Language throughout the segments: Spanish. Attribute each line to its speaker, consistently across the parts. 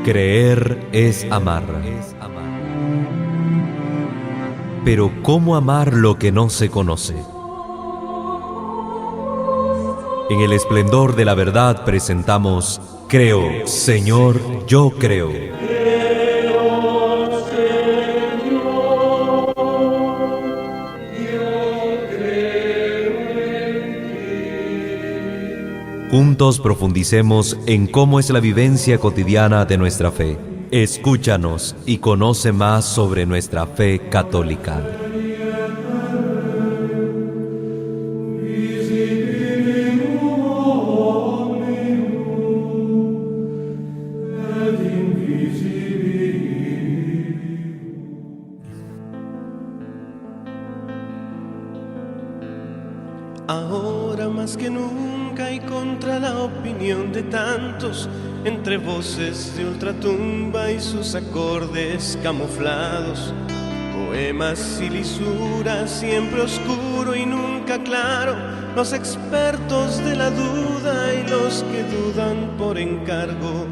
Speaker 1: Creer es amar. Pero ¿cómo amar lo que no se conoce? En el esplendor de la verdad presentamos Creo, Señor, yo creo. Juntos profundicemos en cómo es la vivencia cotidiana de nuestra fe. Escúchanos y conoce más sobre nuestra fe católica.
Speaker 2: Ahora más que nunca y contra la opinión de tantos, entre voces de ultratumba y sus acordes camuflados, poemas y lisuras, siempre oscuro y nunca claro, los expertos de la duda y los que dudan por encargo.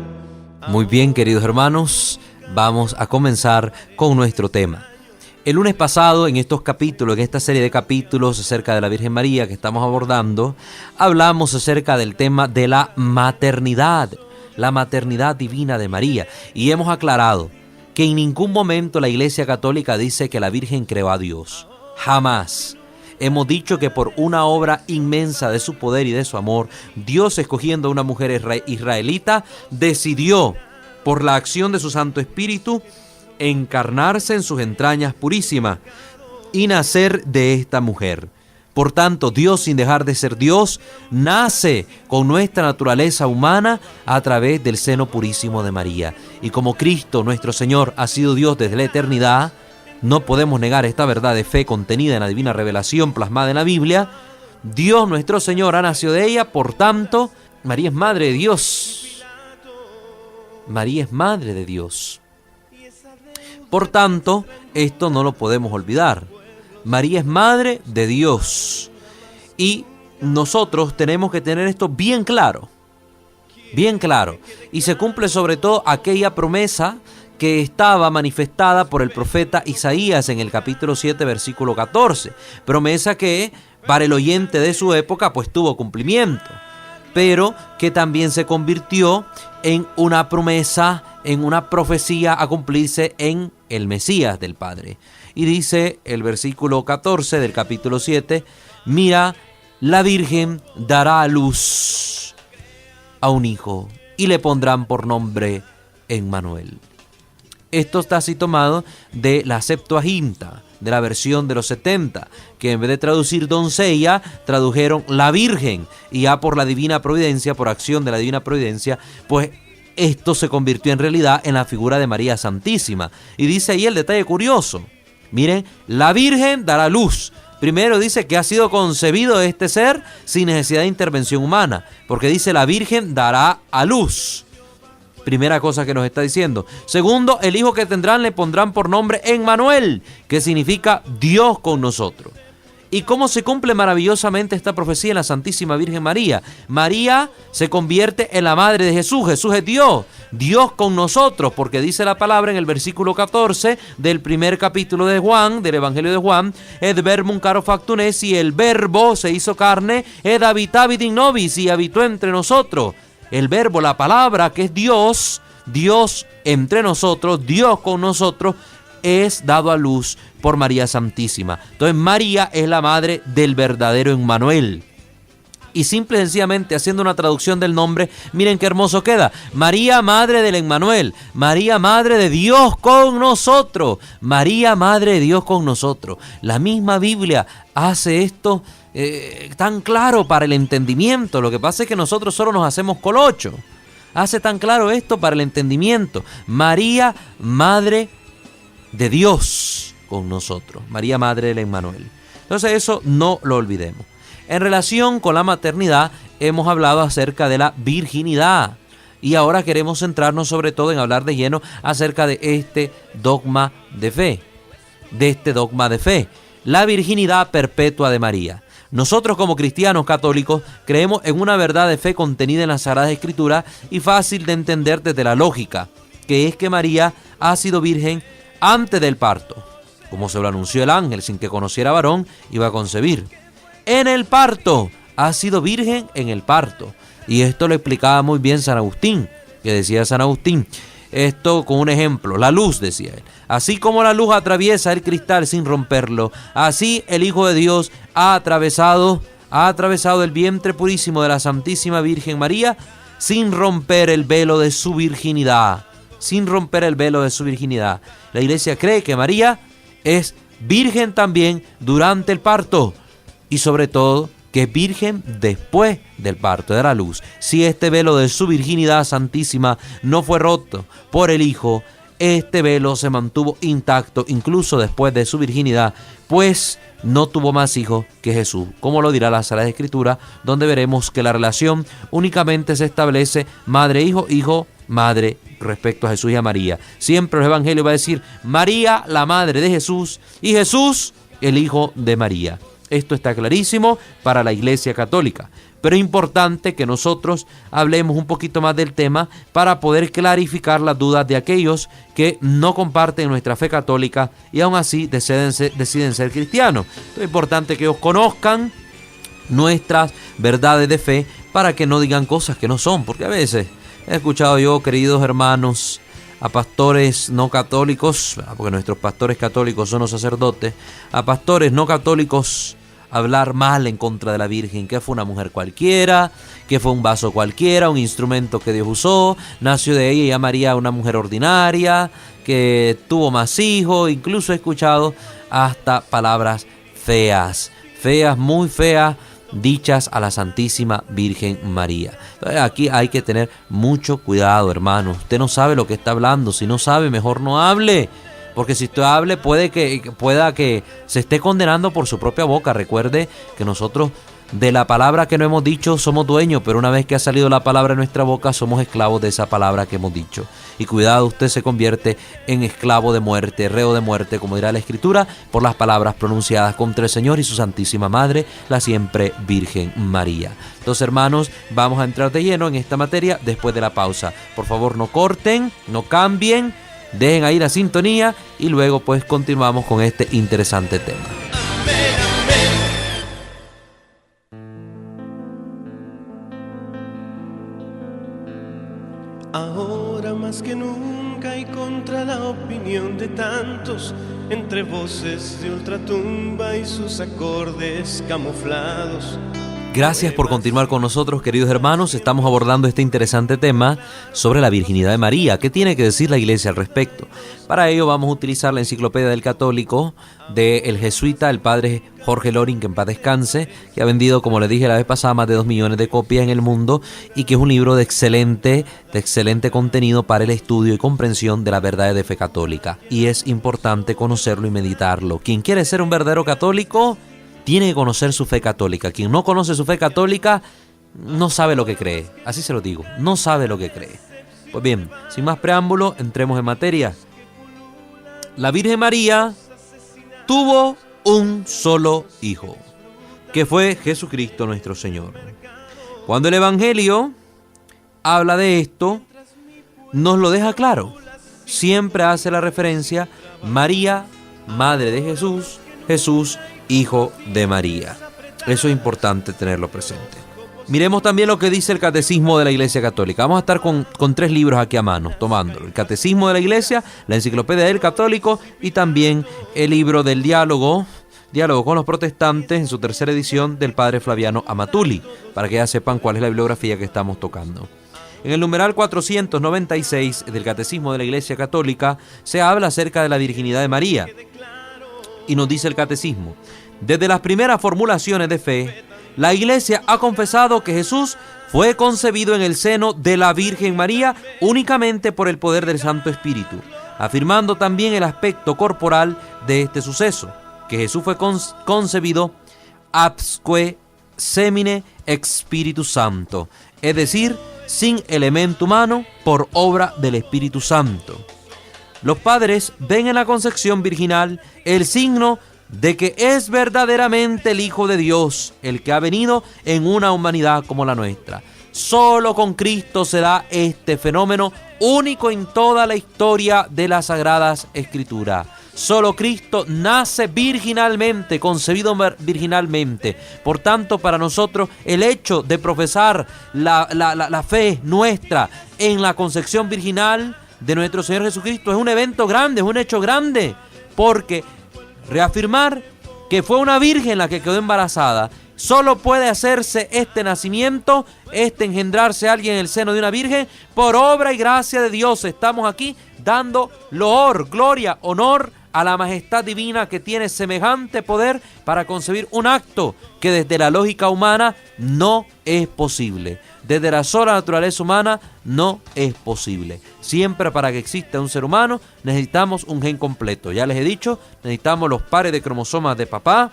Speaker 3: Muy bien, queridos hermanos, vamos a comenzar con nuestro tema. El lunes pasado, en estos capítulos, en esta serie de capítulos acerca de la Virgen María que estamos abordando, hablamos acerca del tema de la maternidad divina de María. Y hemos aclarado que en ningún momento la Iglesia Católica dice que la Virgen creó a Dios. Jamás. Hemos dicho que por una obra inmensa de su poder y de su amor, Dios, escogiendo a una mujer israelita, decidió, por la acción de su Santo Espíritu, encarnarse en sus entrañas purísimas y nacer de esta mujer. Por tanto, Dios, sin dejar de ser Dios, nace con nuestra naturaleza humana a través del seno purísimo de María. Y como Cristo, nuestro Señor, ha sido Dios desde la eternidad, no podemos negar esta verdad de fe contenida en la divina revelación plasmada en la Biblia. Dios, nuestro Señor, ha nacido de ella, por tanto, María es Madre de Dios. María es Madre de Dios. Por tanto, esto no lo podemos olvidar. María es Madre de Dios. Y nosotros tenemos que tener esto bien claro. Bien claro. Y se cumple sobre todo aquella promesa que estaba manifestada por el profeta Isaías en el capítulo 7, versículo 14. Promesa que para el oyente de su época pues tuvo cumplimiento, pero que también se convirtió en una promesa, en una profecía a cumplirse en el Mesías del Padre. Y dice el versículo 14 del capítulo 7, mira, la Virgen dará a luz a un hijo y le pondrán por nombre Emmanuel. Esto está así tomado de la Septuaginta, de la versión de los 70, que en vez de traducir doncella, tradujeron la Virgen, y ya por la divina providencia, por acción de la divina providencia, pues esto se convirtió en realidad en la figura de María Santísima. Y dice ahí el detalle curioso. Miren, la Virgen dará luz. Primero dice que ha sido concebido este ser sin necesidad de intervención humana, porque dice la Virgen dará a luz. Primera cosa que nos está diciendo. Segundo, el hijo que tendrán le pondrán por nombre Emmanuel, que significa Dios con nosotros. ¿Y cómo se cumple maravillosamente esta profecía en la Santísima Virgen María? María se convierte en la madre de Jesús. Jesús es Dios, Dios con nosotros, porque dice la palabra en el versículo 14 del primer capítulo de Juan, del Evangelio de Juan, et verbum caro factum est, y el verbo se hizo carne, et habitavit in nobis, y habitó entre nosotros. El verbo, la palabra, que es Dios, Dios entre nosotros, Dios con nosotros, es dado a luz por María Santísima. Entonces María es la madre del verdadero Emmanuel. Y simple y sencillamente haciendo una traducción del nombre, miren qué hermoso queda. María, madre del Emmanuel. María, madre de Dios con nosotros. María, madre de Dios con nosotros. La misma Biblia hace esto tan claro para el entendimiento. Lo que pasa es que nosotros solo nos hacemos colocho. Hace tan claro esto para el entendimiento. María, madre de Dios con nosotros. María, madre del Emmanuel. Entonces eso no lo olvidemos. En relación con la maternidad, hemos hablado acerca de la virginidad. Y ahora queremos centrarnos sobre todo en hablar de lleno acerca de este dogma de fe. La virginidad perpetua de María. Nosotros como cristianos católicos creemos en una verdad de fe contenida en las Sagradas Escrituras y fácil de entender desde la lógica, que es que María ha sido virgen antes del parto, como se lo anunció el ángel, sin que conociera varón, iba a concebir. En el parto, ha sido virgen en el parto. Y esto lo explicaba muy bien San Agustín, que decía San Agustín, esto con un ejemplo, la luz, decía él. Así como la luz atraviesa el cristal sin romperlo, así el Hijo de Dios ha atravesado el vientre purísimo de la Santísima Virgen María sin romper el velo de su virginidad. Sin romper el velo de su virginidad. La Iglesia cree que María es virgen también durante el parto y sobre todo que es virgen después del parto, de la luz. Si este velo de su virginidad santísima no fue roto por el Hijo, este velo se mantuvo intacto incluso después de su virginidad, pues no tuvo más hijos que Jesús, como lo dirá la Sagrada Escritura, donde veremos que la relación únicamente se establece madre-hijo, hijo-madre respecto a Jesús y a María. Siempre el Evangelio va a decir María, la madre de Jesús, y Jesús, el hijo de María. Esto está clarísimo para la Iglesia Católica, pero es importante que nosotros hablemos un poquito más del tema para poder clarificar las dudas de aquellos que no comparten nuestra fe católica y aún así deciden ser cristianos. Es importante que ellos conozcan nuestras verdades de fe para que no digan cosas que no son, porque a veces he escuchado yo, queridos hermanos, a pastores no católicos, porque nuestros pastores católicos son los sacerdotes, a pastores no católicos hablar mal en contra de la Virgen, que fue una mujer cualquiera, que fue un vaso cualquiera, un instrumento que Dios usó, nació de ella y a María una mujer ordinaria, que tuvo más hijos. Incluso he escuchado hasta palabras feas, muy feas, dichas a la Santísima Virgen María. Entonces, aquí hay que tener mucho cuidado, hermano. Usted no sabe lo que está hablando. Si no sabe, mejor no hable. Porque si usted hable, pueda que se esté condenando por su propia boca. Recuerde que nosotros de la palabra que no hemos dicho somos dueños, pero una vez que ha salido la palabra en nuestra boca, somos esclavos de esa palabra que hemos dicho. Y cuidado, usted se convierte en esclavo de muerte, reo de muerte, como dirá la Escritura, por las palabras pronunciadas contra el Señor y su Santísima Madre, la siempre Virgen María. Entonces, hermanos, vamos a entrar de lleno en esta materia después de la pausa. Por favor, no corten, no cambien, dejen ahí la sintonía y luego pues continuamos con este interesante tema.
Speaker 2: Ahora más que nunca y contra la opinión de tantos, entre voces de ultratumba y sus acordes camuflados.
Speaker 3: Gracias por continuar con nosotros, queridos hermanos. Estamos abordando este interesante tema sobre la virginidad de María. ¿Qué tiene que decir la Iglesia al respecto? Para ello vamos a utilizar la Enciclopedia del Católico del jesuita, el padre Jorge Loring, que en paz descanse, que ha vendido, como les dije la vez pasada, más de 2 millones de copias en el mundo y que es un libro de excelente contenido para el estudio y comprensión de la verdad de fe católica. Y es importante conocerlo y meditarlo. Quien quiere ser un verdadero católico tiene que conocer su fe católica. Quien no conoce su fe católica no sabe lo que cree. Así se lo digo, no sabe lo que cree. Pues bien, sin más preámbulo, entremos en materia. La Virgen María tuvo un solo hijo, que fue Jesucristo nuestro Señor. Cuando el Evangelio habla de esto, nos lo deja claro. Siempre hace la referencia María, Madre de Jesús, Jesús, Hijo de María. Eso es importante tenerlo presente. Miremos también lo que dice el Catecismo de la Iglesia Católica. Vamos a estar con 3 libros aquí a mano, tomándolo. El Catecismo de la Iglesia, la Enciclopedia del Católico y también el libro del Diálogo con los Protestantes, en su 3ª edición, del padre Flaviano Amatuli, para que ya sepan cuál es la bibliografía que estamos tocando. En el numeral 496 del Catecismo de la Iglesia Católica se habla acerca de la virginidad de María. Y nos dice el Catecismo: desde las primeras formulaciones de fe, la Iglesia ha confesado que Jesús fue concebido en el seno de la Virgen María únicamente por el poder del Santo Espíritu, afirmando también el aspecto corporal de este suceso, que Jesús fue concebido absque semine Espíritu Santo, es decir, sin elemento humano, por obra del Espíritu Santo. Los padres ven en la concepción virginal el signo de que es verdaderamente el Hijo de Dios, el que ha venido en una humanidad como la nuestra. Solo con Cristo se da este fenómeno único en toda la historia de las Sagradas Escrituras. Solo Cristo nace virginalmente, concebido virginalmente. Por tanto, para nosotros el hecho de profesar la fe nuestra en la concepción virginal de nuestro Señor Jesucristo es un evento grande, es un hecho grande, porque reafirmar que fue una virgen la que quedó embarazada, solo puede hacerse este nacimiento, engendrarse alguien en el seno de una virgen, por obra y gracia de Dios. Estamos aquí dando loor, gloria, honor a la majestad divina que tiene semejante poder para concebir un acto que desde la lógica humana no es posible. Desde la sola naturaleza humana no es posible. Siempre para que exista un ser humano necesitamos un gen completo. Ya les he dicho, necesitamos los pares de cromosomas de papá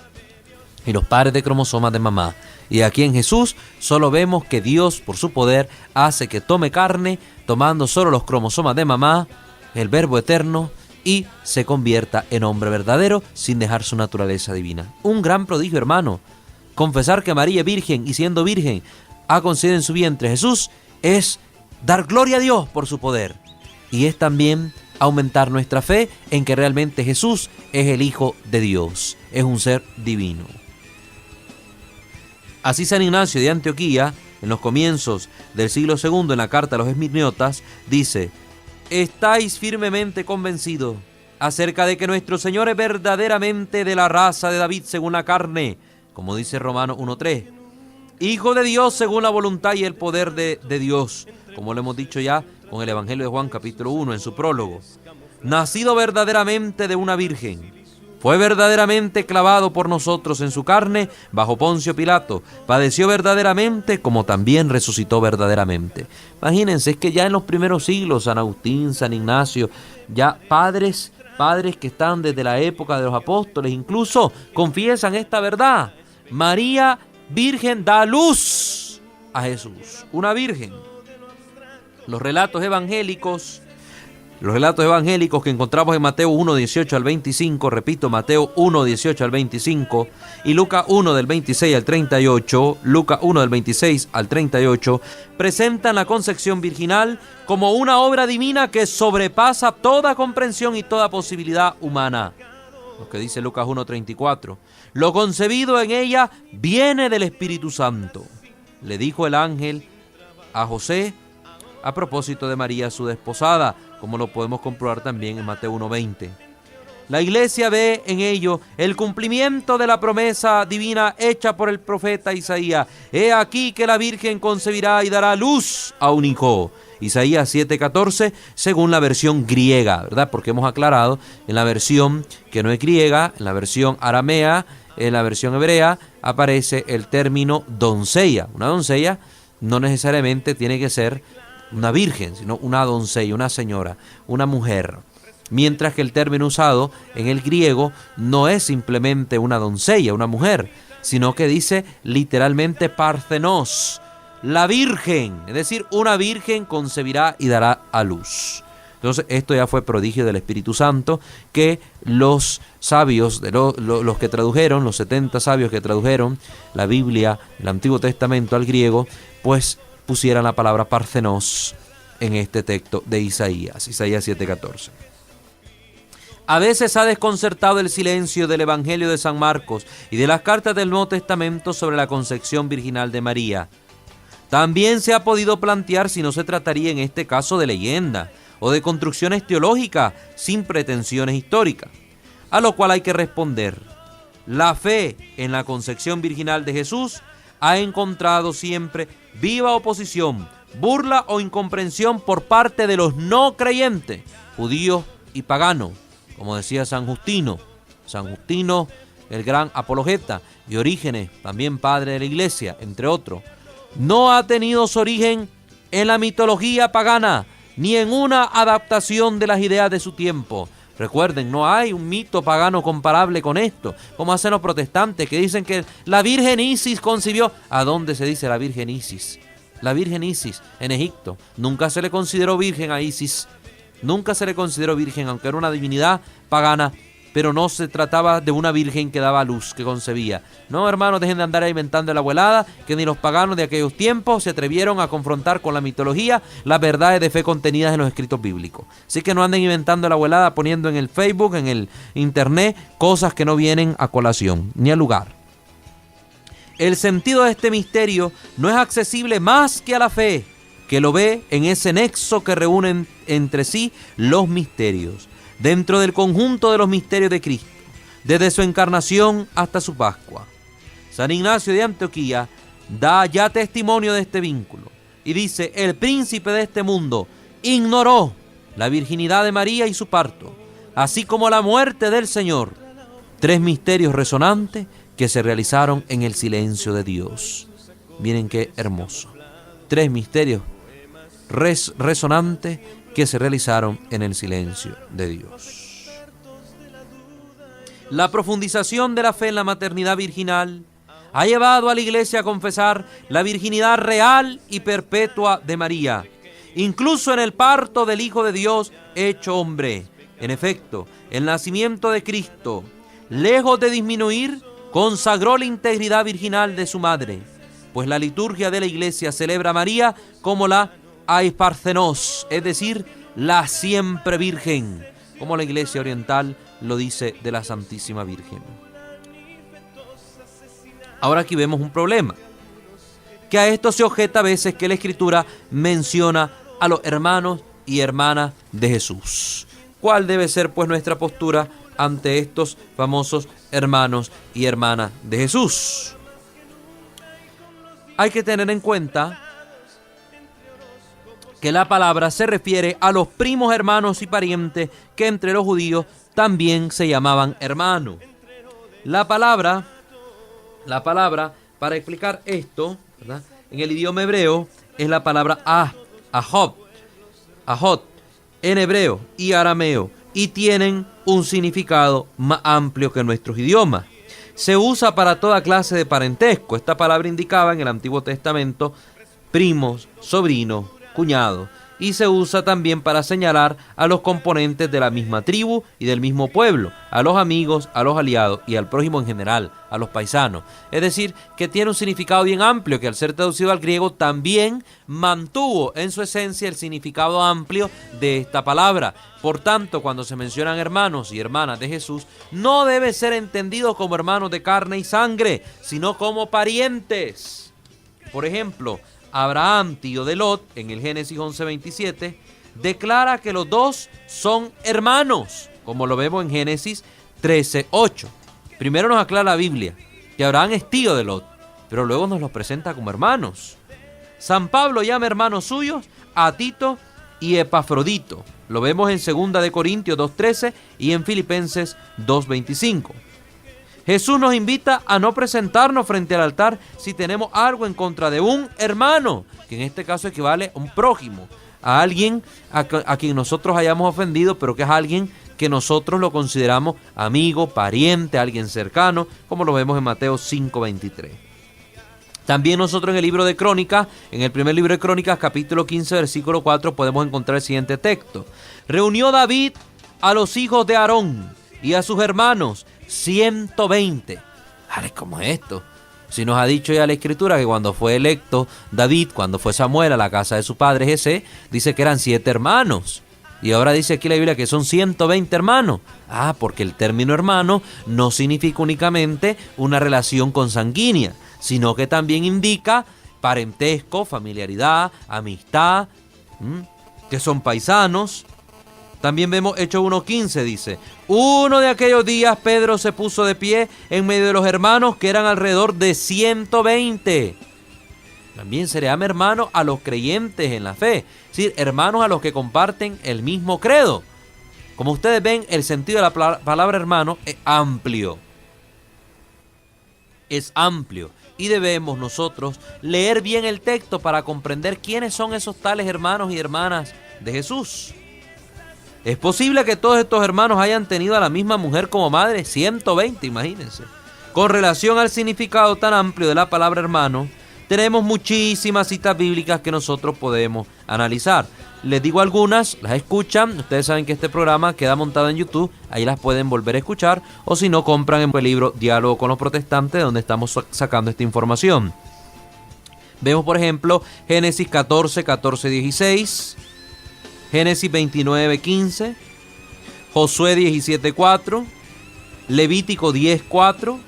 Speaker 3: y los pares de cromosomas de mamá. Y aquí en Jesús solo vemos que Dios, por su poder, hace que tome carne, tomando solo los cromosomas de mamá, el Verbo eterno, y se convierta en hombre verdadero sin dejar su naturaleza divina. Un gran prodigio, hermano. Confesar que María es virgen y siendo virgen ha concebido en su vientre Jesús es dar gloria a Dios por su poder. Y es también aumentar nuestra fe en que realmente Jesús es el Hijo de Dios, es un ser divino. Así San Ignacio de Antioquía, en los comienzos del siglo II, en la carta a los Esmirniotas, dice: estáis firmemente convencidos acerca de que nuestro Señor es verdaderamente de la raza de David según la carne, como dice Romanos 1:3, Hijo de Dios según la voluntad y el poder de Dios, como lo hemos dicho ya con el Evangelio de Juan capítulo 1 en su prólogo. Nacido verdaderamente de una virgen, fue verdaderamente clavado por nosotros en su carne bajo Poncio Pilato, padeció verdaderamente como también resucitó verdaderamente. Imagínense, es que ya en los primeros siglos, San Agustín, San Ignacio, ya padres que están desde la época de los apóstoles, incluso confiesan esta verdad. María Virgen da luz a Jesús, una virgen. Los relatos evangélicos que encontramos en Mateo 1, 18 al 25, repito, Mateo 1, 18 al 25, y Lucas 1, del 26 al 38, Lucas 1, del 26 al 38, presentan la concepción virginal como una obra divina que sobrepasa toda comprensión y toda posibilidad humana. Lo que dice Lucas 1, 34. Lo concebido en ella viene del Espíritu Santo, le dijo el ángel a José a propósito de María, su desposada, como lo podemos comprobar también en Mateo 1:20. La Iglesia ve en ello el cumplimiento de la promesa divina hecha por el profeta Isaías. He aquí que la Virgen concebirá y dará luz a un hijo. Isaías 7:14, según la versión griega, ¿verdad? Porque hemos aclarado en la versión que no es griega, en la versión aramea, en la versión hebrea, aparece el término doncella. Una doncella no necesariamente tiene que ser una virgen, sino una doncella, una señora, una mujer. Mientras que el término usado en el griego no es simplemente una doncella, una mujer, sino que dice literalmente parthenos, la virgen, es decir, una virgen concebirá y dará a luz. Entonces esto ya fue prodigio del Espíritu Santo que los sabios, los que tradujeron, los 70 sabios que tradujeron la Biblia, el Antiguo Testamento al griego, pues pusieran la palabra parthenos en este texto de Isaías 7:14. A veces ha desconcertado el silencio del Evangelio de San Marcos y de las cartas del Nuevo Testamento sobre la concepción virginal de María. También se ha podido plantear si no se trataría en este caso de leyenda o de construcciones teológicas sin pretensiones históricas, a lo cual hay que responder: la fe en la concepción virginal de Jesús ha encontrado siempre viva oposición, burla o incomprensión por parte de los no creyentes, judíos y paganos, como decía San Justino, el gran apologeta, y Orígenes, también padre de la Iglesia, entre otros. No ha tenido su origen en la mitología pagana, ni en una adaptación de las ideas de su tiempo. Recuerden, no hay un mito pagano comparable con esto, como hacen los protestantes que dicen que la Virgen Isis concibió. ¿A dónde se dice la Virgen Isis? La Virgen Isis en Egipto. Nunca se le consideró virgen a Isis. Nunca se le consideró virgen, aunque era una divinidad pagana, pero no se trataba de una virgen que daba luz, que concebía. No, hermanos, dejen de andar inventando la abuelada, que ni los paganos de aquellos tiempos se atrevieron a confrontar con la mitología las verdades de fe contenidas en los escritos bíblicos. Así que no anden inventando la abuelada, poniendo en el Facebook, en el internet, cosas que no vienen a colación, ni al lugar. El sentido de este misterio no es accesible más que a la fe, que lo ve en ese nexo que reúnen entre sí los misterios, dentro del conjunto de los misterios de Cristo, desde su encarnación hasta su Pascua. San Ignacio de Antioquía da ya testimonio de este vínculo y dice: el príncipe de este mundo ignoró la virginidad de María y su parto, así como la muerte del Señor, tres misterios resonantes que se realizaron en el silencio de Dios. Miren qué hermoso. Tres misterios resonantes que se realizaron en el silencio de Dios. La profundización de la fe en la maternidad virginal ha llevado a la Iglesia a confesar la virginidad real y perpetua de María, incluso en el parto del Hijo de Dios hecho hombre. En efecto, el nacimiento de Cristo, lejos de disminuir, consagró la integridad virginal de su madre, pues la liturgia de la Iglesia celebra a María como la Aisparthenos, es decir, la siempre virgen, como la Iglesia oriental lo dice de la Santísima Virgen. Ahora aquí vemos un problema, que a esto se objeta a veces que la Escritura menciona a los hermanos y hermanas de Jesús. ¿Cuál debe ser pues nuestra postura ante estos famosos hermanos y hermanas de Jesús? Hay que tener en cuenta que la palabra se refiere a los primos hermanos y parientes que entre los judíos también se llamaban hermanos. La palabra para explicar esto, ¿verdad?, en el idioma hebreo es la palabra ahot, en hebreo y arameo, y tienen un significado más amplio que nuestros idiomas. Se usa para toda clase de parentesco. Esta palabra indicaba en el Antiguo Testamento primos, sobrinos, cuñados, y se usa también para señalar a los componentes de la misma tribu y del mismo pueblo, a los amigos, a los aliados y al prójimo en general, a los paisanos. Es decir, que tiene un significado bien amplio que al ser traducido al griego también mantuvo en su esencia el significado amplio de esta palabra. Por tanto, cuando se mencionan hermanos y hermanas de Jesús, no debe ser entendido como hermanos de carne y sangre, sino como parientes. Por ejemplo, Abraham, tío de Lot, en el Génesis 11:27, declara que los dos son hermanos, como lo vemos en Génesis 13:8. Primero nos aclara la Biblia que Abraham es tío de Lot, pero luego nos los presenta como hermanos. San Pablo llama hermanos suyos a Tito y Epafrodito. Lo vemos en 2 de Corintios 2:13 y en Filipenses 2:25. Jesús nos invita a no presentarnos frente al altar si tenemos algo en contra de un hermano, que en este caso equivale a un prójimo, a alguien a quien nosotros hayamos ofendido, pero que es alguien que nosotros lo consideramos amigo, pariente, alguien cercano, como lo vemos en Mateo 5:23. También nosotros en el libro de Crónicas, en el primer libro de Crónicas, capítulo 15, versículo 4, podemos encontrar el siguiente texto. Reunió David a los hijos de Aarón y a sus hermanos 120. ¿Cómo es esto? Si nos ha dicho ya la Escritura que cuando fue electo David, cuando fue Samuel a la casa de su padre Jesé, dice que eran 7 hermanos. Y ahora dice aquí la Biblia que son 120 hermanos. Porque el término hermano no significa únicamente una relación consanguínea, sino que también indica parentesco, familiaridad, amistad, que son paisanos. También vemos Hechos 1:15, dice: uno de aquellos días Pedro se puso de pie en medio de los hermanos, que eran alrededor de 120. También se le llama hermano a los creyentes en la fe, es decir, hermanos a los que comparten el mismo credo. Como ustedes ven, el sentido de la palabra hermano es amplio. Es amplio. Y debemos nosotros leer bien el texto para comprender quiénes son esos tales hermanos y hermanas de Jesús. Es posible que todos estos hermanos hayan tenido a la misma mujer como madre, 120, imagínense. Con relación al significado tan amplio de la palabra hermano, Tenemos muchísimas citas bíblicas que nosotros podemos analizar. Les digo algunas, las escuchan. Ustedes saben que este programa queda montado en YouTube, ahí las pueden volver a escuchar, o si no, compran en el libro Diálogo con los Protestantes, donde estamos sacando esta información. Vemos, por ejemplo, Génesis 14, 14, 16, Génesis 29, 15, Josué 17, 4, Levítico 10, 4,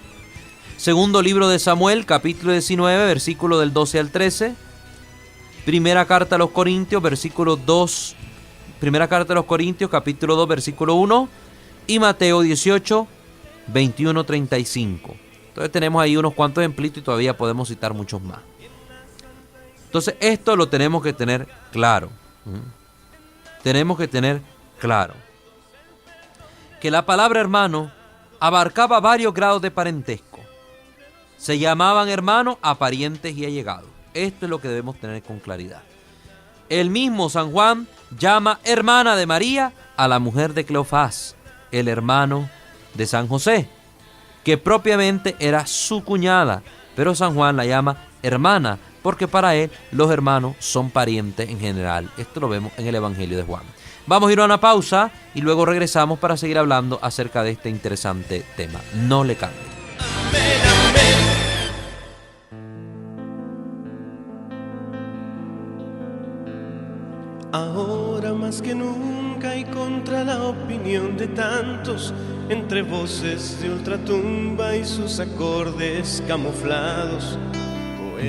Speaker 3: segundo libro de Samuel, capítulo 19, versículo del 12 al 13, primera carta a los Corintios, versículo 2, primera carta a los Corintios, capítulo 2, versículo 1, y Mateo 18, 21, 35. Entonces tenemos ahí unos cuantos ejemplitos y todavía podemos citar muchos más. Entonces esto lo tenemos que tener claro. Tenemos que tener claro que la palabra hermano abarcaba varios grados de parentesco. Se llamaban hermanos a parientes y allegados. Esto es lo que debemos tener con claridad. El mismo San Juan llama hermana de María a la mujer de Cleofás, el hermano de San José, que propiamente era su cuñada, pero San Juan la llama hermana, porque para él los hermanos son parientes en general. Esto lo vemos en el Evangelio de Juan. Vamos a ir a una pausa y luego regresamos para seguir hablando acerca de este interesante tema. No le cambien.
Speaker 2: Ahora más que nunca y contra la opinión de tantos, entre voces de ultratumba y sus acordes camuflados.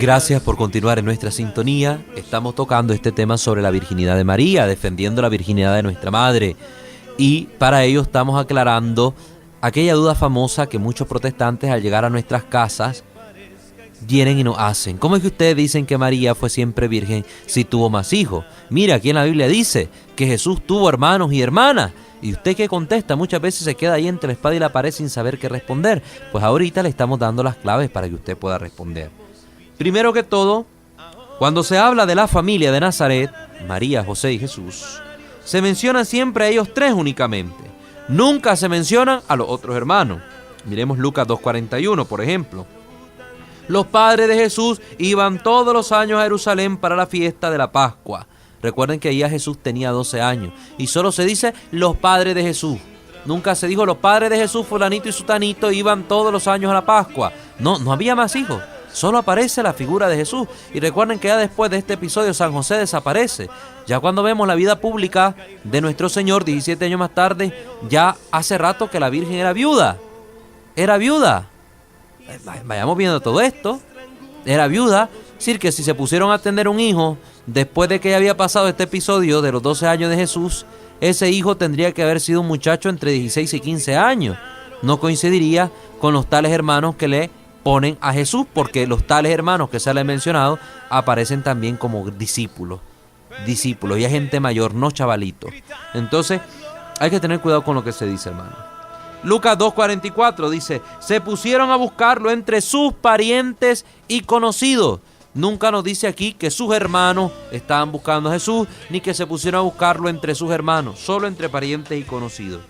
Speaker 3: Gracias por continuar en nuestra sintonía. Estamos tocando este tema sobre la virginidad de María, defendiendo la virginidad de nuestra madre. Y para ello estamos aclarando aquella duda famosa que muchos protestantes al llegar a nuestras casas vienen y nos hacen. ¿Cómo es que ustedes dicen que María fue siempre virgen si tuvo más hijos? Mira, aquí en la Biblia dice que Jesús tuvo hermanos y hermanas. ¿Y usted qué contesta? Muchas veces se queda ahí entre la espada y la pared sin saber qué responder. Pues ahorita le estamos dando las claves para que usted pueda responder. Primero que todo, cuando se habla de la familia de Nazaret, María, José y Jesús, se mencionan siempre a ellos tres únicamente. Nunca se mencionan a los otros hermanos. Miremos Lucas 2:41, por ejemplo. Los padres de Jesús iban todos los años a Jerusalén para la fiesta de la Pascua. Recuerden que ahí Jesús tenía 12 años. Y solo se dice los padres de Jesús. Nunca se dijo los padres de Jesús, fulanito y sutanito, iban todos los años a la Pascua. No había más hijos. Solo aparece la figura de Jesús. Y recuerden que ya después de este episodio San José desaparece. Ya cuando vemos la vida pública de nuestro Señor, 17 años más tarde, ya hace rato que la Virgen era viuda. Era viuda. Vayamos viendo todo esto. Era viuda. Es decir, que si se pusieron a tener un hijo después de que ya había pasado este episodio de los 12 años de Jesús, ese hijo tendría que haber sido un muchacho entre 16 y 15 años. No coincidiría con los tales hermanos que le ponen a Jesús, porque los tales hermanos que se les ha mencionado aparecen también como discípulos, y hay gente mayor, no chavalitos. Entonces hay que tener cuidado con lo que se dice, hermano. Lucas 2:44 dice: se pusieron a buscarlo entre sus parientes y conocidos. Nunca nos dice aquí que sus hermanos estaban buscando a Jesús, ni que se pusieron a buscarlo entre sus hermanos, solo entre parientes y conocidos.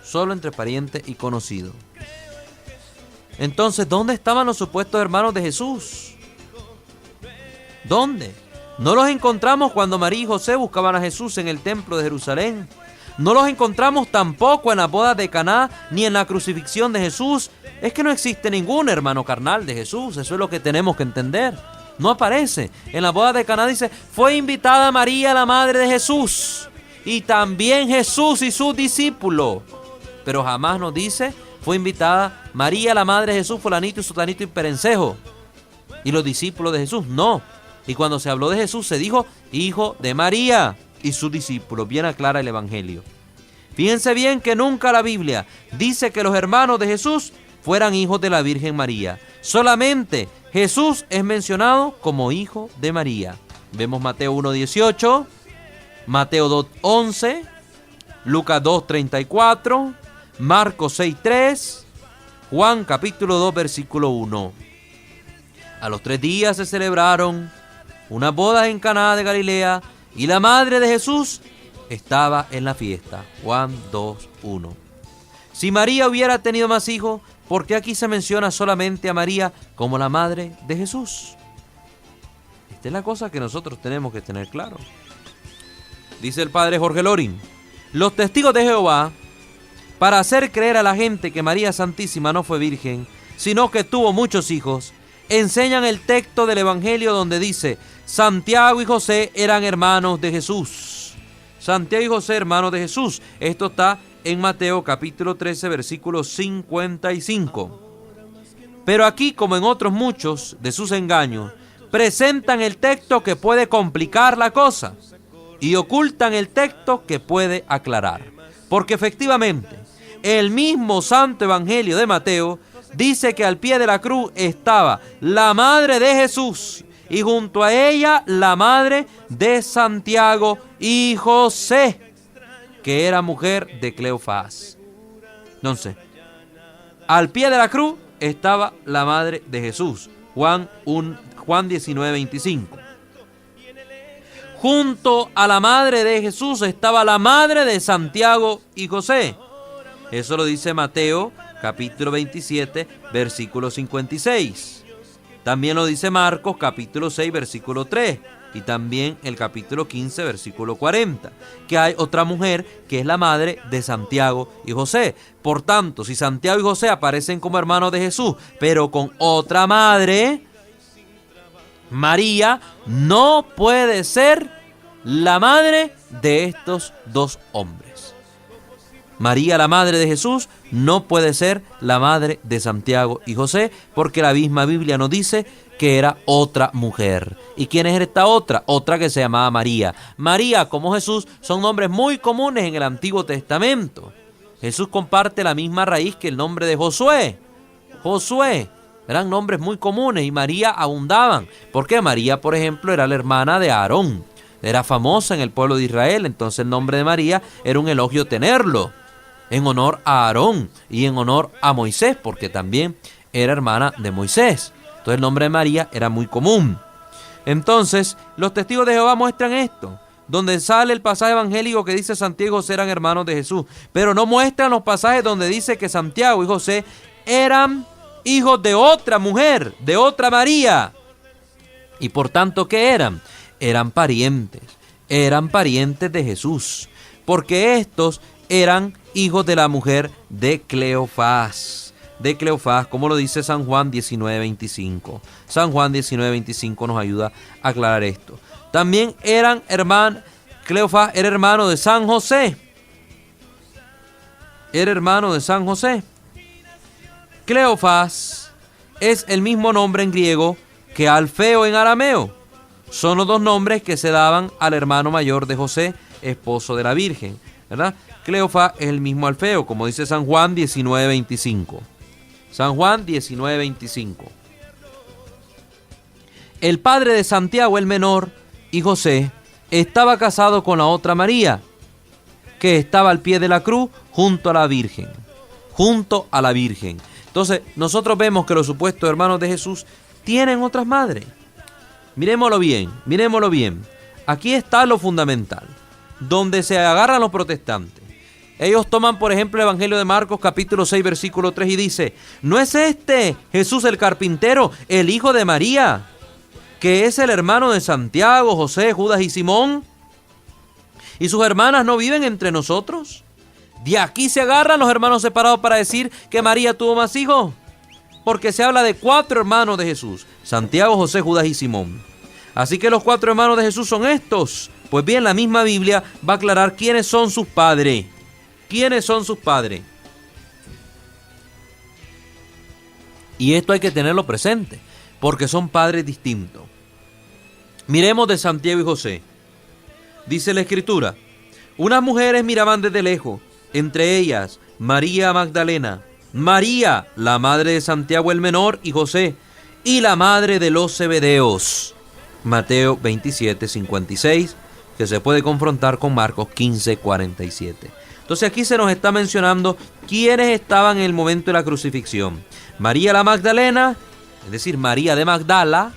Speaker 3: Solo entre parientes y conocidos. Entonces, ¿dónde estaban los supuestos hermanos de Jesús? ¿Dónde? No los encontramos cuando María y José buscaban a Jesús en el templo de Jerusalén. No los encontramos tampoco en la boda de Caná, ni en la crucifixión de Jesús. Es que no existe ningún hermano carnal de Jesús. Eso es lo que tenemos que entender. No aparece. En la boda de Caná dice: fue invitada María, la madre de Jesús, y también Jesús y sus discípulos. Pero jamás nos dice: fue invitada María, la madre de Jesús, fulanito y sutanito y perencejo, y los discípulos de Jesús. No. Y cuando se habló de Jesús se dijo hijo de María y sus discípulos. Bien aclara el Evangelio. Fíjense bien que nunca la Biblia dice que los hermanos de Jesús fueran hijos de la Virgen María. Solamente Jesús es mencionado como hijo de María. Vemos Mateo 1:18, Mateo 2:11, Lucas 2:34, Marcos 6:3, Juan capítulo 2 versículo 1. A los 3 días se celebraron unas bodas en Caná de Galilea y la madre de Jesús estaba en la fiesta. Juan 2:1. Si María hubiera tenido más hijos, ¿Por qué aquí se menciona solamente a María como la madre de Jesús? Esta es la cosa que nosotros tenemos que tener claro. Dice el padre Jorge Lorin: los testigos de Jehová, para hacer creer a la gente que María Santísima no fue virgen, sino que tuvo muchos hijos, enseñan el texto del Evangelio donde dice: Santiago y José eran hermanos de Jesús. Santiago y José, hermanos de Jesús. Esto está en Mateo capítulo 13, versículo 55. Pero aquí, como en otros muchos de sus engaños, presentan el texto que puede complicar la cosa y ocultan el texto que puede aclarar. Porque efectivamente, el mismo Santo Evangelio de Mateo dice que al pie de la cruz estaba la madre de Jesús y junto a ella la madre de Santiago y José, que era mujer de Cleofás. Entonces, al pie de la cruz estaba la madre de Jesús, Juan 19:25. Junto a la madre de Jesús estaba la madre de Santiago y José. Eso lo dice Mateo capítulo 27, versículo 56. También lo dice Marcos capítulo 6, versículo 3. Y también el capítulo 15, versículo 40. Que hay otra mujer que es la madre de Santiago y José. Por tanto, si Santiago y José aparecen como hermanos de Jesús, pero con otra madre, María no puede ser la madre de estos dos hombres. María, la madre de Jesús, no puede ser la madre de Santiago y José, porque la misma Biblia nos dice que era otra mujer. ¿Y quién es esta otra? Otra que se llamaba María. María, como Jesús, son nombres muy comunes en el Antiguo Testamento. Jesús comparte la misma raíz que el nombre de Josué. Josué. Eran nombres muy comunes y María abundaban. Porque María, por ejemplo, era la hermana de Aarón. Era famosa en el pueblo de Israel. Entonces el nombre de María era un elogio tenerlo, en honor a Aarón y en honor a Moisés, porque también era hermana de Moisés. Entonces el nombre de María era muy común. Entonces los testigos de Jehová muestran esto, donde sale el pasaje evangélico que dice Santiago y José eran hermanos de Jesús, pero no muestran los pasajes donde dice que Santiago y José eran hijos de otra mujer, de otra María. Y por tanto, ¿qué eran? Eran parientes de Jesús, porque estos eran hijos de la mujer de Cleofás, como lo dice San Juan 19:25. San Juan 19:25 nos ayuda a aclarar esto. También Cleofás era hermano de San José. Cleofás es el mismo nombre en griego que Alfeo en arameo. Son los dos nombres que se daban al hermano mayor de José, esposo de la Virgen, ¿verdad? Cleofás es el mismo Alfeo, como dice San Juan 19:25. San Juan 19:25. El padre de Santiago el menor y José estaba casado con la otra María, que estaba al pie de la cruz junto a la Virgen. Entonces, nosotros vemos que los supuestos hermanos de Jesús tienen otras madres. Miremoslo bien. Aquí está lo fundamental, donde se agarran los protestantes. Ellos toman, por ejemplo, el Evangelio de Marcos, capítulo 6, versículo 3, y dice: ¿no es este Jesús el carpintero, el hijo de María, que es el hermano de Santiago, José, Judas y Simón? ¿Y sus hermanas no viven entre nosotros? De aquí se agarran los hermanos separados para decir que María tuvo más hijos, porque se habla de 4 hermanos de Jesús: Santiago, José, Judas y Simón. Así que los 4 hermanos de Jesús son estos. Pues bien, la misma Biblia va a aclarar quiénes son sus padres. Y esto hay que tenerlo presente, porque son padres distintos. Miremos de Santiago y José. Dice la Escritura: unas mujeres miraban desde lejos, entre ellas María Magdalena, María, la madre de Santiago el menor y José, y la madre de los Zebedeos. Mateo 27:56, que se puede confrontar con Marcos 15:47. Entonces aquí se nos está mencionando quiénes estaban en el momento de la crucifixión. María la Magdalena, es decir, María de Magdala,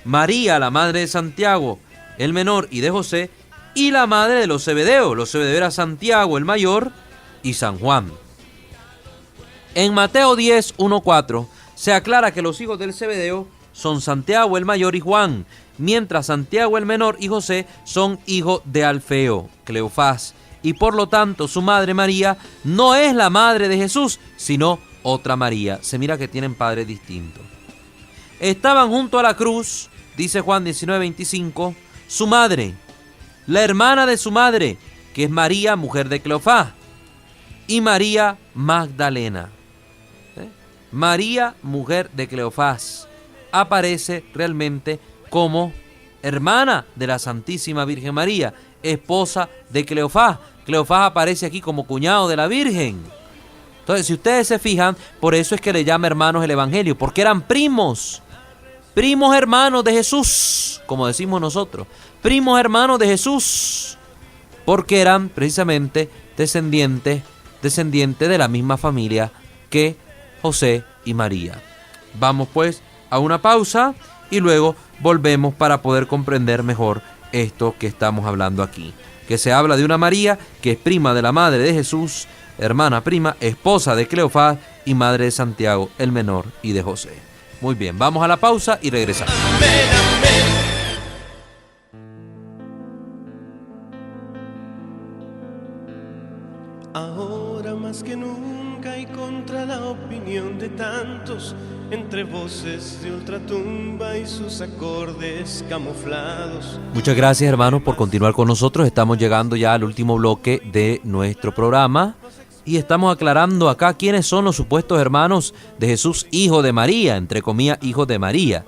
Speaker 3: María la madre de Santiago el menor y de José, y la madre de los Zebedeos. Los Zebedeos era Santiago el mayor y San Juan. En Mateo 10, 1-4 se aclara que los hijos del Zebedeo son Santiago el mayor y Juan, mientras Santiago el menor y José son hijos de Alfeo, Cleofás, y por lo tanto su madre María no es la madre de Jesús, sino otra María. Se mira que tienen padres distintos. Estaban junto a la cruz, dice Juan 19:25, su madre, la hermana de su madre, que es María, mujer de Cleofás, y María Magdalena. María, mujer de Cleofás, aparece realmente como hermana de la Santísima Virgen María, esposa de Cleofás. Cleofás aparece aquí como cuñado de la Virgen. Entonces, si ustedes se fijan, por eso es que le llama hermanos el Evangelio, porque eran primos hermanos de Jesús, como decimos nosotros, primos hermanos de Jesús, porque eran precisamente descendientes de la misma familia que José y María. Vamos pues a una pausa y luego volvemos para poder comprender mejor esto que estamos hablando aquí, que se habla de una María que es prima de la madre de Jesús, hermana prima, esposa de Cleofás y madre de Santiago el menor y de José. Muy bien, vamos a la pausa y regresamos.
Speaker 2: Amén, amén. Ahora más que nunca y contra la opinión de tantos, entre voces de ultratumba y sus acordes camuflados.
Speaker 3: Muchas gracias, hermanos, por continuar con nosotros. Estamos llegando ya al último bloque de nuestro programa y estamos aclarando acá quiénes son los supuestos hermanos de Jesús, hijo de María, entre comillas, hijo de María.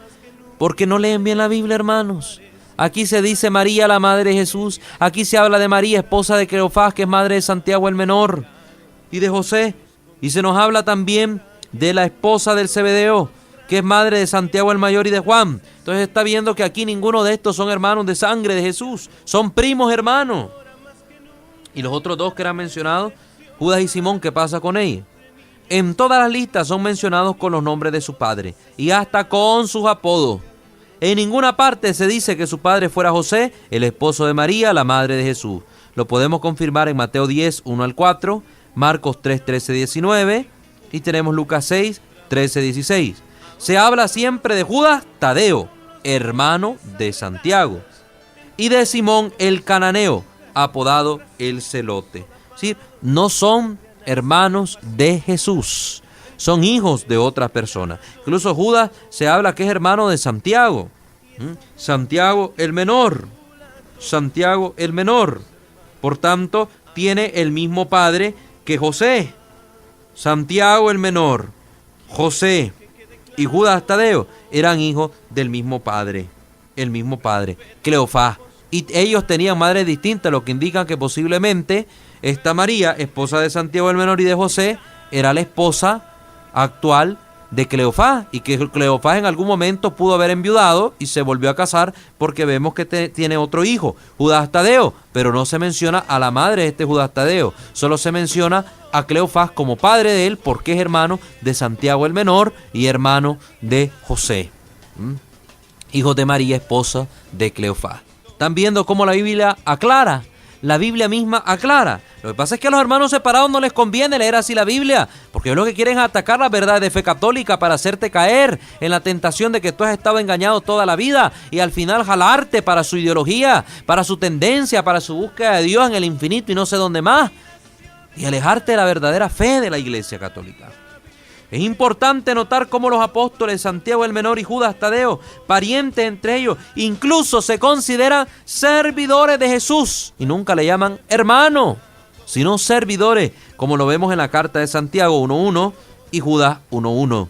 Speaker 3: Porque no leen bien la Biblia, hermanos. Aquí se dice María, la madre de Jesús. Aquí se habla de María, esposa de Cleofás, que es madre de Santiago el menor y de José. Y se nos habla también de la esposa del Zebedeo, que es madre de Santiago el mayor y de Juan. Entonces está viendo que aquí ninguno de estos son hermanos de sangre de Jesús, son primos hermanos. Y los otros dos que eran mencionados, Judas y Simón, ¿qué pasa con ellos? En todas las listas son mencionados con los nombres de su padre y hasta con sus apodos. En ninguna parte se dice que su padre fuera José, el esposo de María, la madre de Jesús. Lo podemos confirmar en Mateo 10, 1-4, Marcos 3, 13, 19 y tenemos Lucas 6, 13, 16. Se habla siempre de Judas Tadeo, hermano de Santiago, y de Simón el cananeo, apodado el celote. ¿Sí? No son hermanos de Jesús, son hijos de otras personas. Incluso Judas se habla que es hermano de Santiago. Santiago el menor. Santiago el menor. Por tanto, tiene el mismo padre que José. Santiago el menor, José y Judas Tadeo eran hijos del mismo padre. El mismo padre, Cleofás. Y ellos tenían madres distintas, lo que indica que posiblemente esta María, esposa de Santiago el menor y de José, era la esposa actual de Cleofás, y que Cleofás en algún momento pudo haber enviudado y se volvió a casar porque vemos que tiene otro hijo, Judas Tadeo, pero no se menciona a la madre de este Judas Tadeo, solo se menciona a Cleofás como padre de él porque es hermano de Santiago el menor y hermano de José, hijo de María, esposa de Cleofás. ¿Están viendo cómo la Biblia aclara? La Biblia misma aclara. Lo que pasa es que a los hermanos separados no les conviene leer así la Biblia, porque ellos lo que quieren es atacar la verdad de fe católica para hacerte caer en la tentación de que tú has estado engañado toda la vida y al final jalarte para su ideología, para su tendencia, para su búsqueda de Dios en el infinito y no sé dónde más, y alejarte de la verdadera fe de la Iglesia Católica. Es importante notar cómo los apóstoles Santiago el menor y Judas Tadeo, parientes entre ellos, incluso se consideran servidores de Jesús y nunca le llaman hermano, sino servidores, como lo vemos en la carta de Santiago 1.1 y Judas 1.1.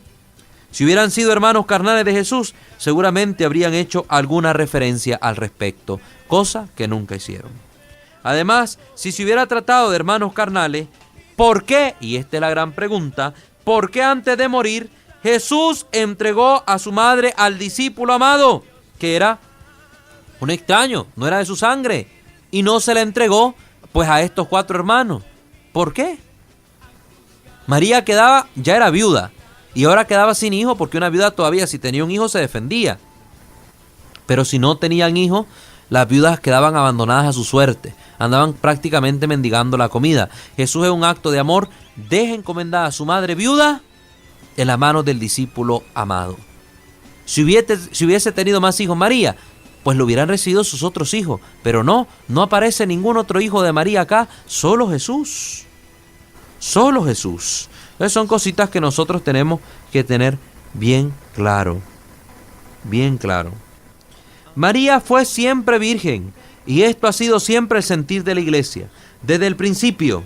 Speaker 3: Si hubieran sido hermanos carnales de Jesús, seguramente habrían hecho alguna referencia al respecto, cosa que nunca hicieron. Además, si se hubiera tratado de hermanos carnales, ¿por qué? Y esta es la gran pregunta. ¿Por qué antes de morir Jesús entregó a su madre al discípulo amado, que era un extraño, no era de su sangre, y no se la entregó pues a estos 4 hermanos? ¿Por qué? María ya era viuda y ahora quedaba sin hijo, porque una viuda todavía si tenía un hijo se defendía, pero si no tenían hijo, las viudas quedaban abandonadas a su suerte, andaban prácticamente mendigando la comida. Jesús en un acto de amor deja encomendada a su madre viuda en la mano del discípulo amado. Si hubiese tenido más hijos María, pues lo hubieran recibido sus otros hijos, pero no aparece ningún otro hijo de María acá, solo Jesús. Solo Jesús. Entonces son cositas que nosotros tenemos que tener bien claro. Bien claro. María fue siempre virgen, y esto ha sido siempre el sentir de la iglesia, desde el principio.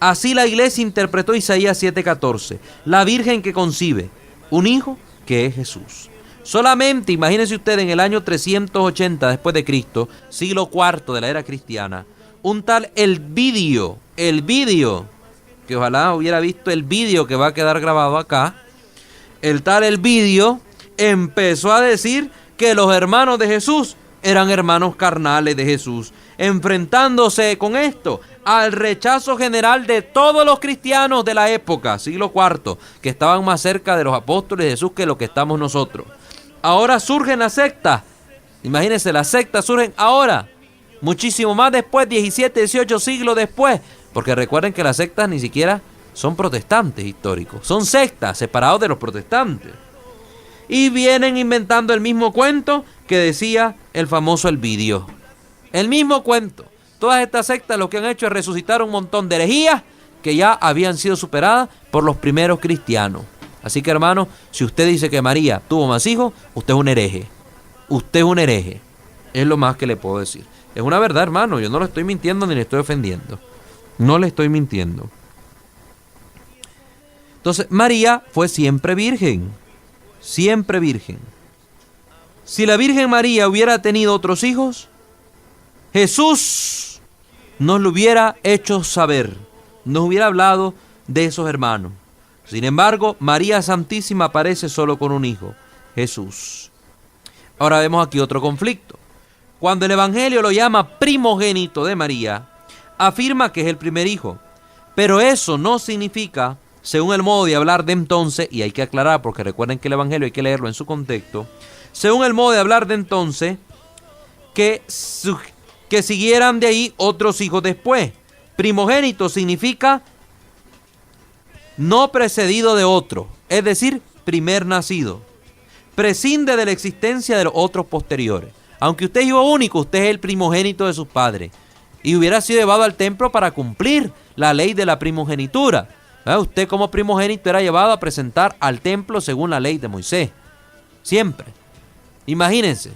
Speaker 3: Así la iglesia interpretó Isaías 7:14, la virgen que concibe un hijo que es Jesús. Solamente, imagínense usted, en el año 380 después de Cristo, siglo IV de la era cristiana, un tal Elvidio, que ojalá hubiera visto el vídeo que va a quedar grabado acá, el tal Elvidio empezó a decir que los hermanos de Jesús eran hermanos carnales de Jesús, enfrentándose con esto al rechazo general de todos los cristianos de la época, siglo IV, que estaban más cerca de los apóstoles de Jesús que lo que estamos nosotros. Ahora surgen las sectas, imagínense, las sectas surgen ahora, muchísimo más después, 17, 18 siglos después, porque recuerden que las sectas ni siquiera son protestantes históricos, son sectas separados de los protestantes. Y vienen inventando el mismo cuento que decía el famoso Elvidio. El mismo cuento. Todas estas sectas lo que han hecho es resucitar un montón de herejías que ya habían sido superadas por los primeros cristianos. Así que, hermano, si usted dice que María tuvo más hijos, usted es un hereje. Usted es un hereje. Es lo más que le puedo decir. Es una verdad, hermano. Yo no lo estoy mintiendo ni le estoy ofendiendo. No le estoy mintiendo. Entonces, María fue siempre virgen. Siempre virgen. Si la Virgen María hubiera tenido otros hijos, Jesús nos lo hubiera hecho saber, nos hubiera hablado de esos hermanos. Sin embargo, María Santísima aparece solo con un hijo, Jesús. Ahora vemos aquí otro conflicto. Cuando el Evangelio lo llama primogénito de María, afirma que es el primer hijo, pero eso no significa, según el modo de hablar de entonces, y hay que aclarar porque recuerden que el Evangelio hay que leerlo en su contexto, según el modo de hablar de entonces, que siguieran de ahí otros hijos después. Primogénito significa no precedido de otro, es decir, primer nacido. Prescinde de la existencia de los otros posteriores. Aunque usted es hijo único, usted es el primogénito de sus padres. Y hubiera sido llevado al templo para cumplir la ley de la primogenitura. Usted como primogénito era llevado a presentar al templo según la ley de Moisés. Siempre. Imagínense.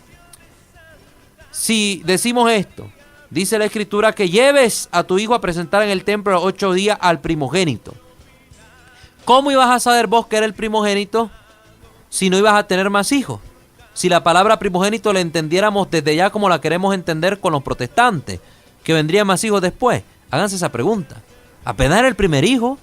Speaker 3: Si decimos esto, dice la Escritura que lleves a tu hijo a presentar en el templo a los 8 días al primogénito. ¿Cómo ibas a saber vos que era el primogénito si no ibas a tener más hijos? Si la palabra primogénito la entendiéramos desde ya como la queremos entender con los protestantes, que vendrían más hijos después. Háganse esa pregunta. Apenas era el primer hijo,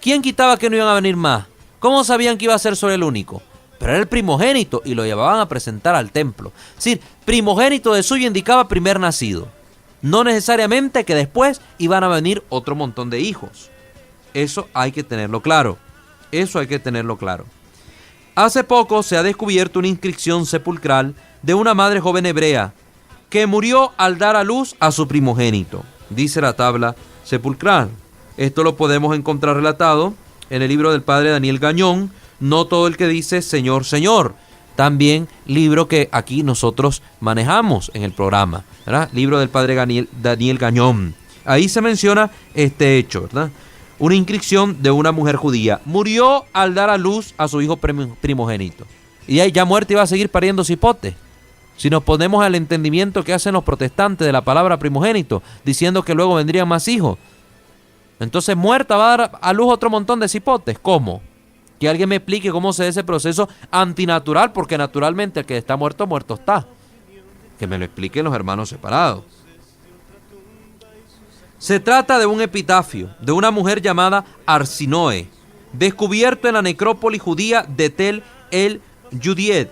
Speaker 3: ¿quién quitaba que no iban a venir más? ¿Cómo sabían que iba a ser solo el único? Pero era el primogénito y lo llevaban a presentar al templo. Es decir, primogénito de suyo indicaba primer nacido. No necesariamente que después iban a venir otro montón de hijos. Eso hay que tenerlo claro. Eso hay que tenerlo claro. Hace poco se ha descubierto una inscripción sepulcral de una madre joven hebrea que murió al dar a luz a su primogénito, dice la tabla sepulcral. Esto lo podemos encontrar relatado en el libro del padre Daniel Gañón, no todo el que dice Señor, Señor. También libro que aquí nosotros manejamos en el programa, ¿verdad? Libro del padre Daniel Gañón. Ahí se menciona este hecho, ¿verdad? Una inscripción de una mujer judía. Murió al dar a luz a su hijo primogénito. Y ahí ya muerta iba a seguir pariendo cipote. Si nos ponemos al entendimiento que hacen los protestantes de la palabra primogénito, diciendo que luego vendrían más hijos. Entonces muerta va a dar a luz otro montón de cipotes. ¿Cómo? Que alguien me explique cómo se da ese proceso antinatural, porque naturalmente el que está muerto, muerto está. Que me lo expliquen los hermanos separados. Se trata de un epitafio de una mujer llamada Arsinoe, descubierto en la necrópolis judía de Tel el Yehudiet,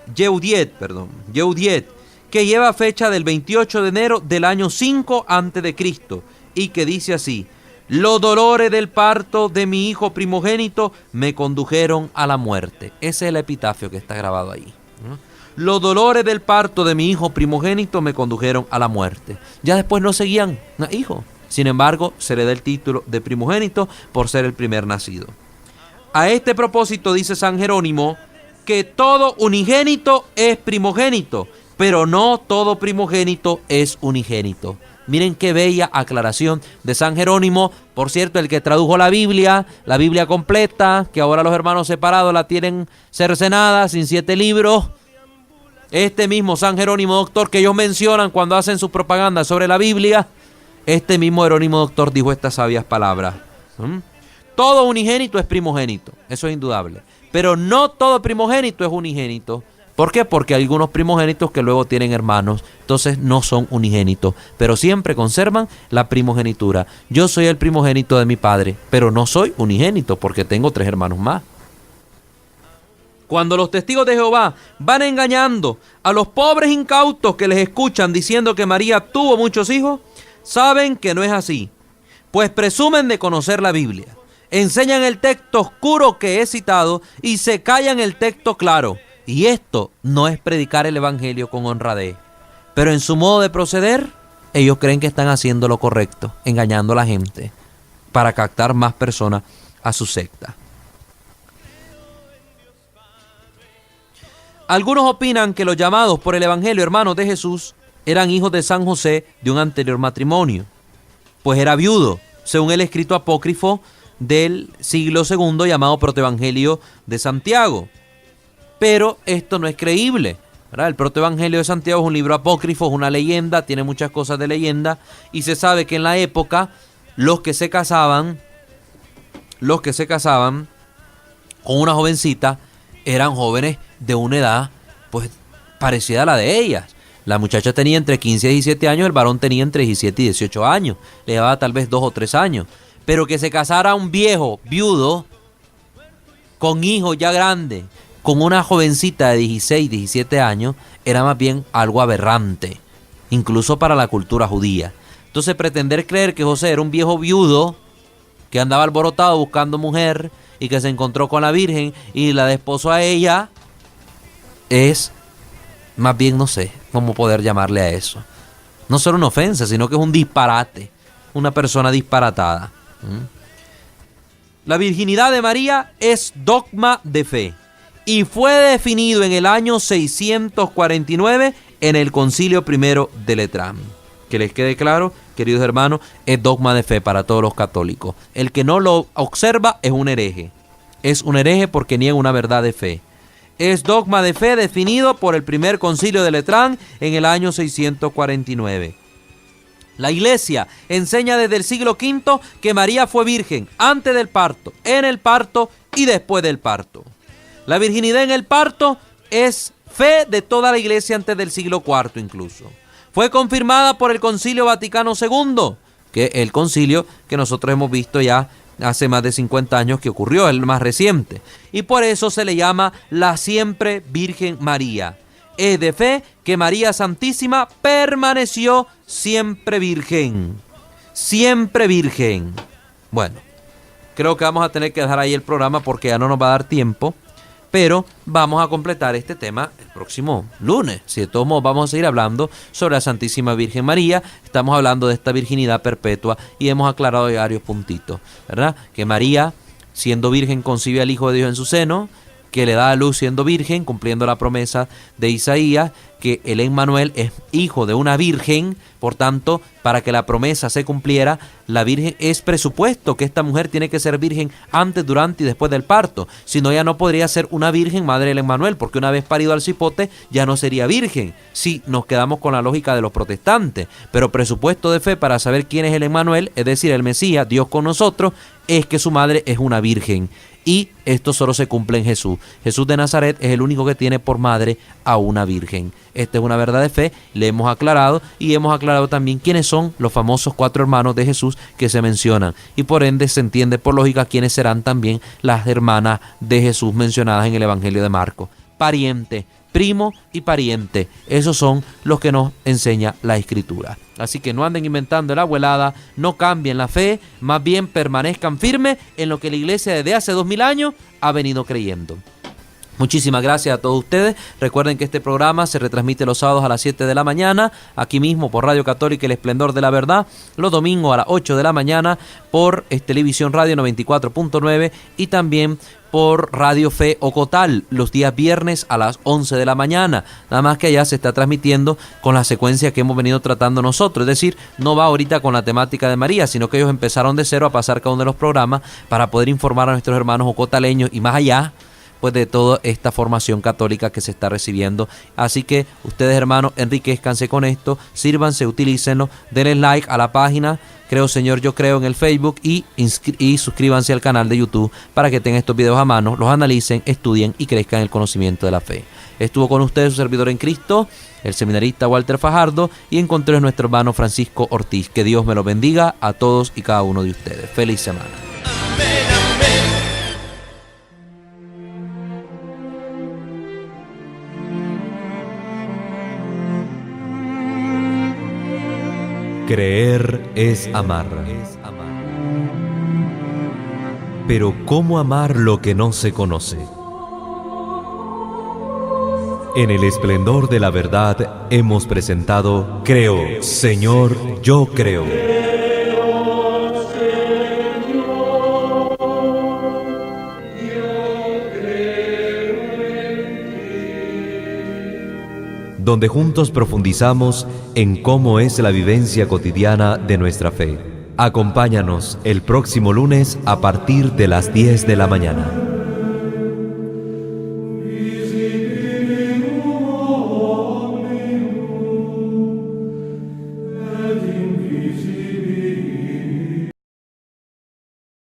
Speaker 3: que lleva fecha del 28 de enero del año 5 a.C. y que dice así: los dolores del parto de mi hijo primogénito me condujeron a la muerte. Ese es el epitafio que está grabado ahí. Los dolores del parto de mi hijo primogénito me condujeron a la muerte. Ya después no seguían hijos. Sin embargo, se le da el título de primogénito por ser el primer nacido. A este propósito dice San Jerónimo que todo unigénito es primogénito, pero no todo primogénito es unigénito. Miren qué bella aclaración de San Jerónimo, por cierto, el que tradujo la Biblia completa, que ahora los hermanos separados la tienen cercenada, sin 7 libros. Este mismo San Jerónimo doctor que ellos mencionan cuando hacen su propaganda sobre la Biblia, este mismo Jerónimo doctor dijo estas sabias palabras. Todo unigénito es primogénito, eso es indudable, pero no todo primogénito es unigénito. ¿Por qué? Porque hay algunos primogénitos que luego tienen hermanos, entonces no son unigénitos, pero siempre conservan la primogenitura. Yo soy el primogénito de mi padre, pero no soy unigénito porque tengo 3 hermanos más. Cuando los testigos de Jehová van engañando a los pobres incautos que les escuchan diciendo que María tuvo muchos hijos, saben que no es así, pues presumen de conocer la Biblia, enseñan el texto oscuro que he citado y se callan el texto claro. Y esto no es predicar el evangelio con honradez, pero en su modo de proceder, ellos creen que están haciendo lo correcto, engañando a la gente para captar más personas a su secta. Algunos opinan que los llamados por el evangelio hermanos de Jesús eran hijos de San José de un anterior matrimonio, pues era viudo, según el escrito apócrifo del siglo II llamado Protoevangelio de Santiago. Pero esto no es creíble, ¿verdad? El Protoevangelio de Santiago es un libro apócrifo, es una leyenda, tiene muchas cosas de leyenda, y se sabe que en la época los que se casaban con una jovencita eran jóvenes de una edad pues parecida a la de ellas. La muchacha tenía entre 15 y 17 años, el varón tenía entre 17 y 18 años, le llevaba tal vez 2 o 3 años. Pero que se casara un viejo viudo con hijos ya grandes, con una jovencita de 16, 17 años, era más bien algo aberrante, incluso para la cultura judía. Entonces pretender creer que José era un viejo viudo que andaba alborotado buscando mujer y que se encontró con la Virgen y la desposó a ella, es más bien, no sé cómo poder llamarle a eso. No solo una ofensa, sino que es un disparate, una persona disparatada. La virginidad de María es dogma de fe y fue definido en el año 649 en el Concilio I de Letrán. Que les quede claro, queridos hermanos, es dogma de fe para todos los católicos. El que no lo observa es un hereje. Es un hereje porque niega una verdad de fe. Es dogma de fe definido por el primer Concilio de Letrán en el año 649. La Iglesia enseña desde el siglo V que María fue virgen antes del parto, en el parto y después del parto. La virginidad en el parto es fe de toda la Iglesia antes del siglo IV incluso. Fue confirmada por el Concilio Vaticano II, que es el concilio que nosotros hemos visto ya hace más de 50 años que ocurrió, el más reciente. Y por eso se le llama la siempre Virgen María. Es de fe que María Santísima permaneció siempre virgen. Siempre virgen. Bueno, creo que vamos a tener que dejar ahí el programa porque ya no nos va a dar tiempo. Pero vamos a completar este tema el próximo lunes. Si de todos modos vamos a seguir hablando sobre la Santísima Virgen María. Estamos hablando de esta virginidad perpetua y hemos aclarado varios puntitos, ¿verdad? Que María, siendo virgen, concibe al Hijo de Dios en su seno, que le da a luz siendo virgen, cumpliendo la promesa de Isaías, que el Emmanuel es hijo de una virgen. Por tanto, para que la promesa se cumpliera, la virgen es presupuesto que esta mujer tiene que ser virgen antes, durante y después del parto. Si no, ya no podría ser una virgen madre del Emmanuel, porque una vez parido al cipote ya no sería virgen. Si nos quedamos con la lógica de los protestantes, pero presupuesto de fe para saber quién es el Emmanuel, es decir, el Mesías, Dios con nosotros, es que su madre es una virgen. Y esto solo se cumple en Jesús. Jesús de Nazaret es el único que tiene por madre a una virgen. Esta es una verdad de fe, le hemos aclarado y hemos aclarado también quiénes son los famosos 4 hermanos de Jesús que se mencionan. Y por ende se entiende por lógica quiénes serán también las hermanas de Jesús mencionadas en el Evangelio de Marcos. Pariente, primo y pariente. Esos son los que nos enseña la Escritura. Así que no anden inventando la abuelada, no cambien la fe, más bien permanezcan firmes en lo que la Iglesia desde hace 2000 años ha venido creyendo. Muchísimas gracias a todos ustedes. Recuerden que este programa se retransmite los sábados a las 7 de la mañana, aquí mismo por Radio Católica El Esplendor de la Verdad, los domingos a las 8 de la mañana por Televisión Radio 94.9 y también por Radio Fe Ocotal, los días viernes a las 11 de la mañana. Nada más que allá se está transmitiendo con la secuencia que hemos venido tratando nosotros. Es decir, no va ahorita con la temática de María, sino que ellos empezaron de cero a pasar cada uno de los programas para poder informar a nuestros hermanos ocotaleños y más allá, pues de toda esta formación católica que se está recibiendo. Así que ustedes, hermanos, enriquezcanse con esto, sírvanse, utilícenlo, denle like a la página Creo Señor Yo Creo en el Facebook y suscríbanse al canal de YouTube para que tengan estos videos a mano, los analicen, estudien y crezcan en el conocimiento de la fe. Estuvo con ustedes su servidor en Cristo, el seminarista Walter Fajardo, y encontré a nuestro hermano Francisco Ortiz. Que Dios me lo bendiga a todos y cada uno de ustedes. Feliz semana.
Speaker 1: Creer es amar. Pero ¿cómo amar lo que no se conoce? En el esplendor de la verdad hemos presentado Creo, Señor, yo creo. Donde juntos profundizamos en cómo es la vivencia cotidiana de nuestra fe. Acompáñanos el próximo lunes a partir de las 10 de la mañana.